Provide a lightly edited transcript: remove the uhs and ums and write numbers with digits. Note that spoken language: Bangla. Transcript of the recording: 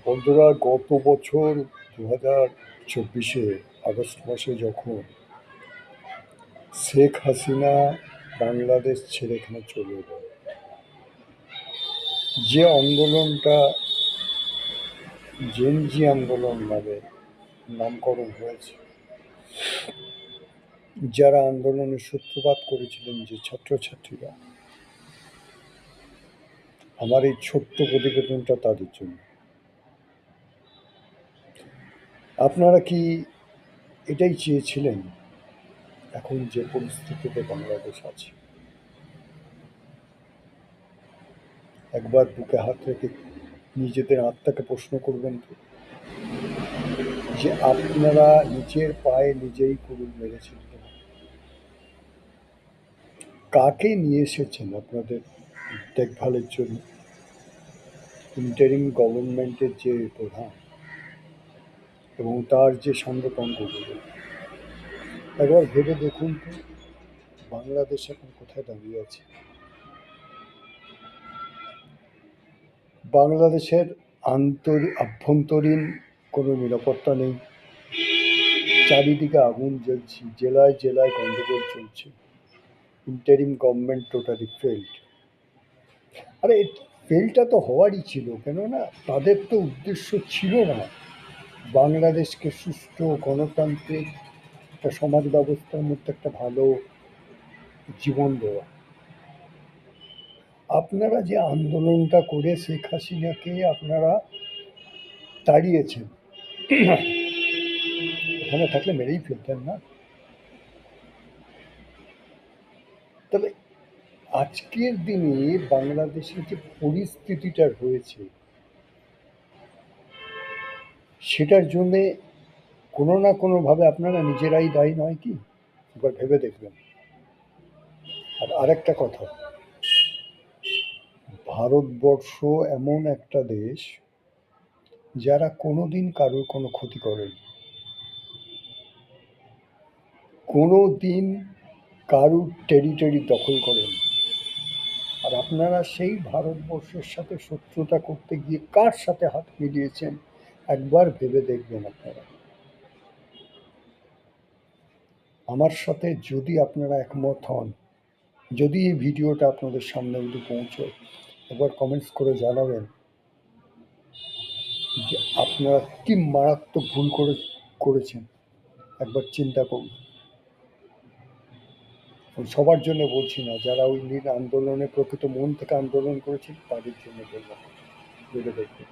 বন্ধুরা, গত বছর 2024-এ আগস্ট মাসে যখন শেখ হাসিনা বাংলাদেশ ছেড়ে এখানে চলে এলো, যে আন্দোলনটা জেনজি আন্দোলন নামে নামকরণ হয়েছে, যারা আন্দোলনের সূত্রপাত করেছিলেন যে ছাত্রছাত্রীরা, আমার এই ছোট্ট প্রতিবেদনটা তাদের জন্য। আপনারা কি এটাই চেয়েছিলেন? এখন যে পরিস্থিতিতে বাংলাদেশ আছে, একবার বুকে হাত রেখে নিজেদের আত্মাকে প্রশ্ন করবেন তো, যে আপনারা নিজের পায়ে নিজেই কুড়ুল মেরেছেন কিনা? কাকে নিয়ে এসেছেন আপনাদের দেখভালের জন্য? ইন্টারিম গভর্নমেন্টের যে প্রধান এবং তার যে সাঙ্গপাঙ্গগুলো, একবার ভেবে দেখুন তো, বাংলাদেশ এখন কোথায় দাঁড়িয়ে আছে। বাংলাদেশের আভ্যন্তরীণ কোনো নিরাপত্তা নেই, চারিদিকে আগুন জ্বলছে, জেলায় জেলায় গন্ডগোল চলছে, ইন্টারিম গভর্নমেন্ট টোটালি ফেল্ড। আরে ফেলটা তো হওয়ারই ছিল, কেননা তাদের তো উদ্দেশ্য ছিল না বাংলাদেশকে সুষ্ঠু গণতান্ত্রিক একটা সমাজ ব্যবস্থার মধ্যে একটা ভালো জীবন দেওয়া। আপনারা যে আন্দোলনটা করে শেখ হাসিনাকে আপনারা তাড়িয়েছেন, ওখানে থাকলে মেরেই ফেলতেন না? তবে আজকের দিনে বাংলাদেশের যে পরিস্থিতিটা রয়েছে, সেটার জন্যে কোনো না কোনোভাবে আপনারা নিজেরাই দায়ী নয় কি? একবার ভেবে দেখবেন। আর আরেকটা কথা, ভারতবর্ষ এমন একটা দেশ যারা কোনোদিন কারোর কোনো ক্ষতি করেনি, কোনো দিন কারুর টেরিটরি দখল করেনি। আর আপনারা সেই ভারতবর্ষের সাথে শত্রুতা করতে গিয়ে কার সাথে হাত মিলিয়েছেন একবার ভেবে দেখবেন আপনারা। আমার সাথে যদি আপনারা একমত হন, যদি এই ভিডিওটা আপনাদের সামনে অবধি পৌঁছয়, একবার কমেন্টস করে জানাবেন যে আপনারা কি মারাত্মক ভুল করেছেন। একবার চিন্তা করুন। সবার জন্য বলছি না, যারা ওই নীল আন্দোলনে প্রকৃত মন থেকে আন্দোলন করেছিল তাদের জন্য বললাম, ভেবে দেখবেন।